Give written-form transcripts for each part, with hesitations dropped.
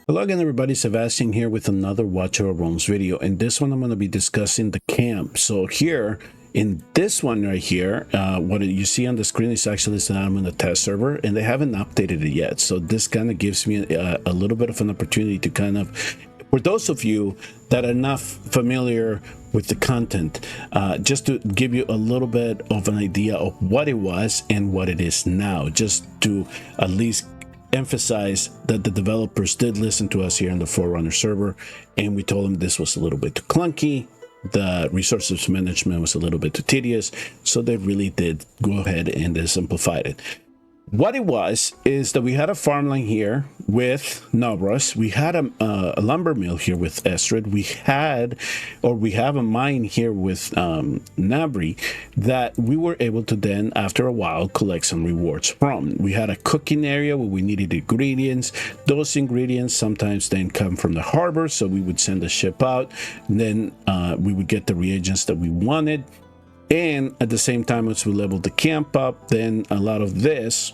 Hello again everybody, Sebastian here with another Watch Our Realms video. In this one I'm going to be discussing the camp. So here, in this one right here, what you see on the screen is actually that I'm on the test server and they haven't updated it yet. So this kind of gives me a little bit of an opportunity to kind of, for those of you that are not familiar with the content, just to give you a little bit of an idea of what it was and what it is now, just to at least emphasize that the developers did listen to us here in the Forerunner server, and we told them this was a little bit too clunky, the resources management was a little bit too tedious, so they really did go ahead and they simplified it. What it was is that we had a farmland here with Naas, we had a lumber mill here with Estrid, we have a mine here with Nabri that we were able to then, after a while, collect some rewards from. We had a cooking area where we needed ingredients. Those ingredients sometimes then come from the harbor, so we would send a ship out, and then we would get the reagents that we wanted. And at the same time as we leveled the camp up, then a lot of this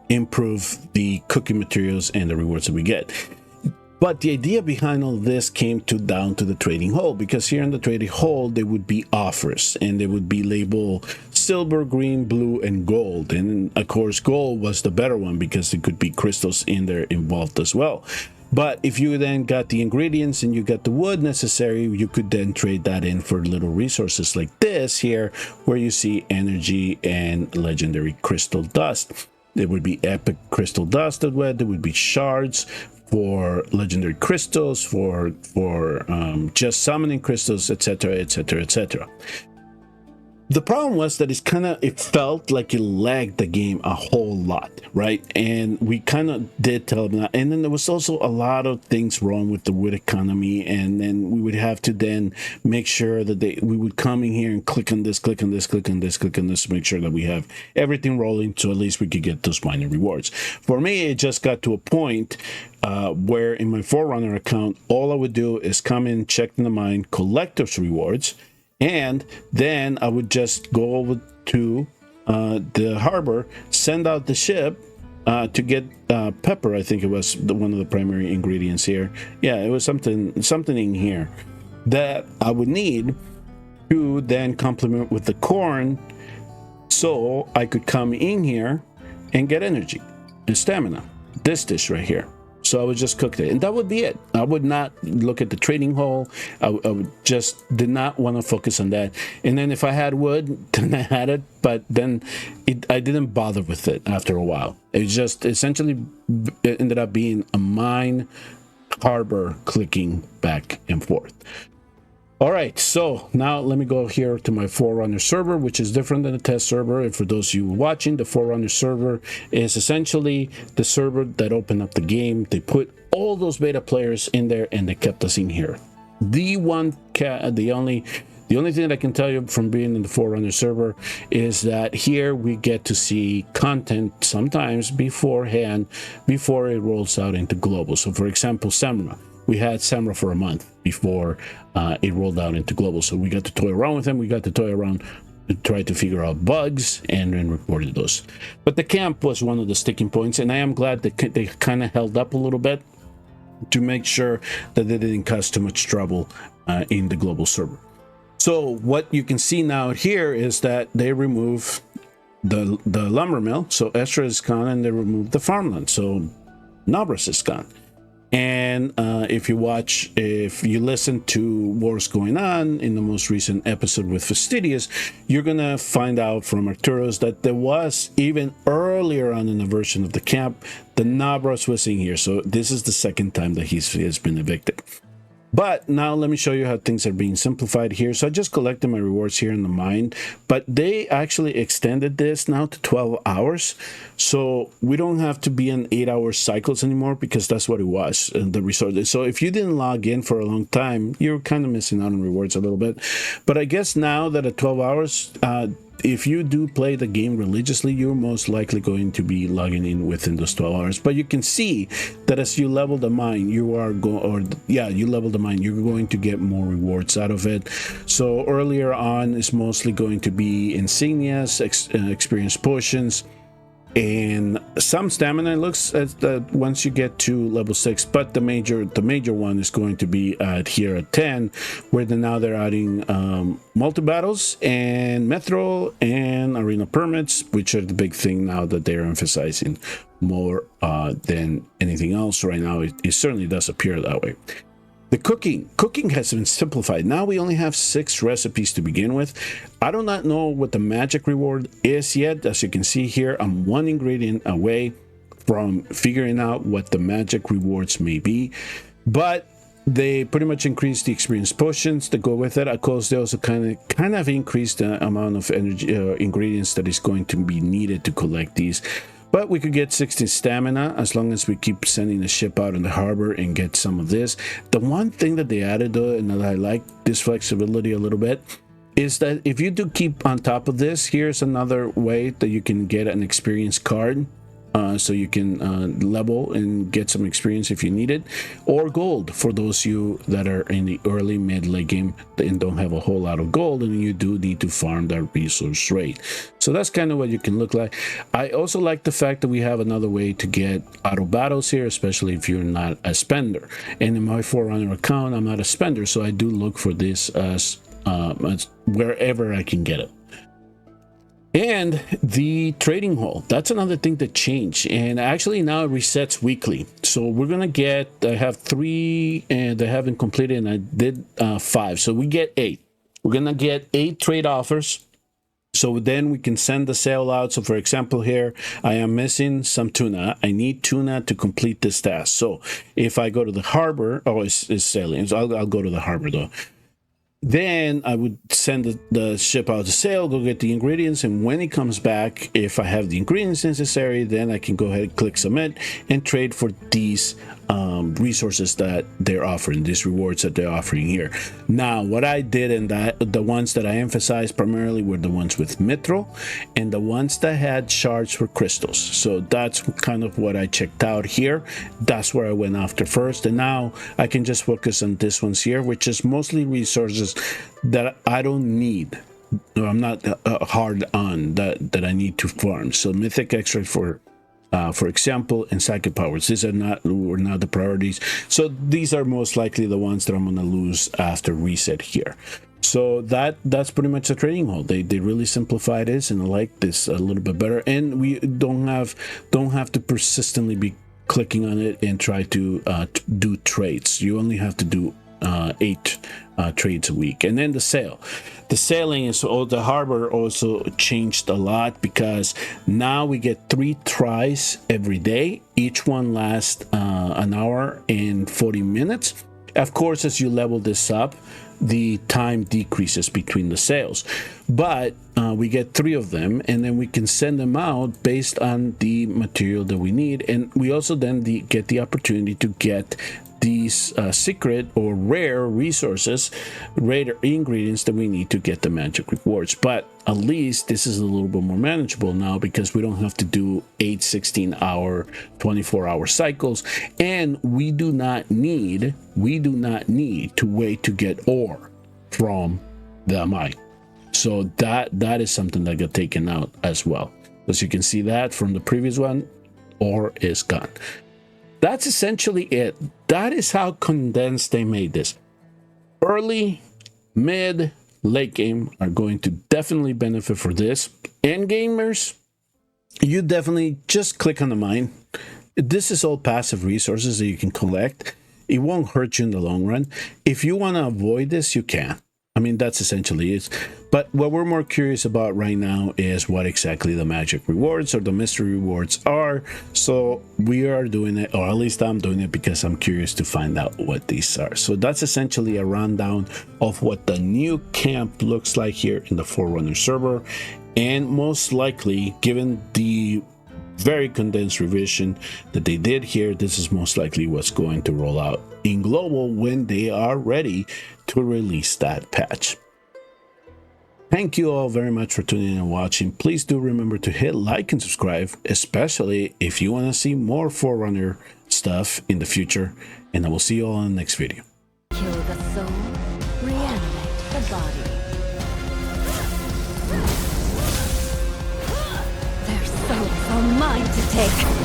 improved the cooking materials and the rewards that we get. But the idea behind all this came down to the trading hall, because here in the trading hall there would be offers and they would be labeled silver, green, blue, and gold. And of course gold was the better one because there could be crystals in there involved as well. But if you then got the ingredients and you got the wood necessary, you could then trade that in for little resources like this here, where you see energy and legendary crystal dust. There would be epic crystal dust as well. There would be shards for legendary crystals, for just summoning crystals, etc., etc., etc. The problem was that it felt like it lagged the game a whole lot, right? And we kind of did tell them that. And then there was also a lot of things wrong with the wood economy, and then we would have to then make sure that we would come in here and click on this, click on this, click on this, click on this to make sure that we have everything rolling, so at least we could get those mining rewards. For me, it just got to a point where in my Forerunner account, all I would do is come in, check in the mine, collect those rewards, and then I would just go over to the harbor, send out the ship to get pepper. I think it was one of the primary ingredients here. Yeah, it was something in here that I would need to then complement with the corn, so I could come in here and get energy and stamina. This dish right here. So I would just cook it, and that would be it. I would not look at the trading hall. I would just did not want to focus on that. And then if I had wood, then I had it, but then I didn't bother with it after a while. It just essentially ended up being a mine harbor clicking back and forth. All right, so now let me go here to my Forerunner server, which is different than the test server. And for those of you watching, the Forerunner server is essentially the server that opened up the game. They put all those beta players in there and they kept us in here. The only thing that I can tell you from being in the Forerunner server is that here we get to see content sometimes beforehand, before it rolls out into global. So for example, Samra. We had Samra for a month before it rolled out into global. So we got to toy around with him. We got to toy around to try to figure out bugs and then reported those. But the camp was one of the sticking points. And I am glad that they kind of held up a little bit to make sure that they didn't cause too much trouble in the global server. So what you can see now here is that they remove the lumber mill. So Estra is gone, and they removed the farmland. So Naas is gone. And if you listen to what's going on in the most recent episode with Fastidious, you're gonna find out from Arturos that there was, even earlier on in the version of the camp, the Naas was in here. So this is the second time that he has been evicted. But now let me show you how things are being simplified here. So I just collected my rewards here in the mine, but they actually extended this now to 12 hours. So we don't have to be in 8-hour cycles anymore, because that's what it was, the resources. So if you didn't log in for a long time, you're kind of missing out on rewards a little bit. But I guess now that at 12 hours, if you do play the game religiously, you're most likely going to be logging in within those 12 hours. But you can see that as you level the mine, you're going to get more rewards out of it. So earlier on is mostly going to be insignias, experience potions, and some stamina. It looks as that once you get to level 6, but the major one is going to be at here at 10, where they're adding multi battles and metro and arena permits, which are the big thing now that they're emphasizing more than anything else right now. It certainly does appear that way. The cooking has been simplified. Now we only have 6 recipes to begin with. I do not know what the magic reward is yet. As you can see here, I'm 1 ingredient away from figuring out what the magic rewards may be, but they pretty much increased the experience potions to go with it. Of course, they also kind of increased the amount of energy ingredients that is going to be needed to collect these. But we could get 60 stamina as long as we keep sending the ship out in the harbor and get some of this. The one thing that they added though, and that I like this flexibility a little bit, is that if you do keep on top of this, here's another way that you can get an experience card. So you can level and get some experience if you need it, or gold for those of you that are in the early mid-late game and don't have a whole lot of gold, and you do need to farm that resource rate. So that's kind of what you can look like. I also like the fact that we have another way to get auto battles here, especially if you're not a spender. And in my Forerunner account, I'm not a spender, so I do look for this as wherever I can get it. And the trading hall, that's another thing that changed, and actually now it resets weekly. So we're gonna get, I have 3 and I haven't completed, and I did 5, so we get 8. We're gonna get 8 trade offers, so then we can send the sale out. So for example, here I am missing some tuna. I need tuna to complete this task. So if I go to the harbor, it's sailing, so I'll go to the harbor though. Then I would send the ship out to sail, go get the ingredients, and when it comes back, if I have the ingredients necessary, then I can go ahead and click submit and trade for these resources that they're offering, these rewards that they're offering here. Now, what I did, and the ones that I emphasized primarily were the ones with mithril and the ones that had shards for crystals. So that's kind of what I checked out here. That's where I went after first, and now I can just focus on this ones here, which is mostly resources that I don't need. I'm not hard on that I need to farm. So mythic extract for example, and psychic powers, these were not the priorities. So these are most likely the ones that I'm going to lose after reset here. So that's pretty much the trading hall. They really simplified this, and I like this a little bit better. And we don't have to persistently be clicking on it and try to do trades. You only have to do 8 trades a week. And then the sailing is, the harbor also changed a lot, because now we get 3 tries every day. Each one lasts an hour and 40 minutes. Of course, as you level this up, the time decreases between the sails, but we get 3 of them, and then we can send them out based on the material that we need. And we also then get the opportunity to get these secret or rare resources, rare ingredients that we need to get the magic rewards. But at least this is a little bit more manageable now, because we don't have to do 8 16-hour 24-hour cycles, and we do not need to wait to get ore from the mine. So that is something that got taken out as well. As you can see that from the previous one, ore is gone. That's essentially it. That is how condensed they made this. Early, mid, late game are going to definitely benefit for this. End gamers, you definitely just click on the mine. This is all passive resources that you can collect. It won't hurt you in the long run. If you want to avoid this, you can. I mean, that's essentially it. But what we're more curious about right now is what exactly the magic rewards or the mystery rewards are. So we are doing it, or at least I'm doing it, because I'm curious to find out what these are. So that's essentially a rundown of what the new camp looks like here in the Forerunner server. And most likely, given the very condensed revision that they did here, this is most likely what's going to roll out in global when they are ready to release that patch. Thank you all very much for tuning in and watching. Please do remember to hit like and subscribe, especially if you want to see more Forerunner stuff in the future. And I will see you all in the next video. Kill the soul, reanimate the body. There's so are mine to take.